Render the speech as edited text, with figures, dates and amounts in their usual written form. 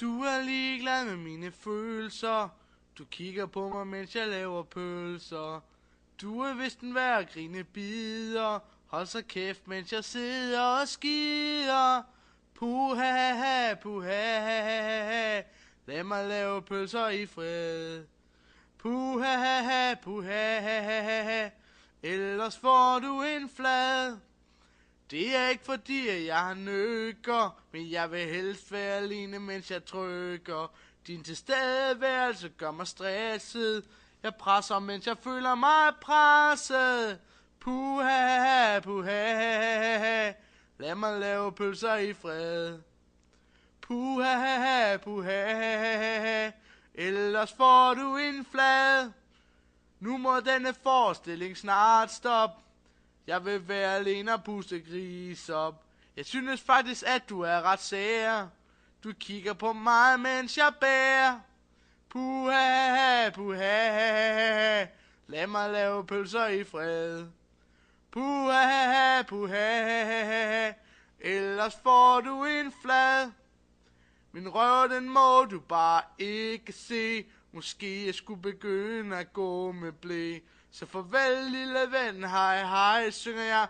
Du er ligeglad med mine følelser. Du kigger på mig, mens jeg laver pølser. Du er vist en værd at grine bider. Hold så kæft, mens jeg sidder og skider. Puha, puha, lad mig lave pølser i fred. Puha, puha, ellers får du en flad. Det er ikke fordi, at jeg har nøkker, men jeg vil helst være alene, mens jeg trykker. Din tilstedeværelse gør mig stresset. Jeg presser, mens jeg føler mig presset. Puha, puha, lad mig lave pølser i fred. Puha, puha, ellers får du en flad. Nu må denne forestilling snart stoppe. Jeg vil være alene og puste gris op. Jeg synes faktisk, at du er ret sær. Du kigger på mig, mens jeg bærer. Puha, puha, lad mig lave pølser i fred. Puha, puha, ellers får du en flad. Min røv, den må du bare ikke se. Måske jeg skulle begynde at gå med blæ. Så farvel lille ven, hej hej, synger jeg,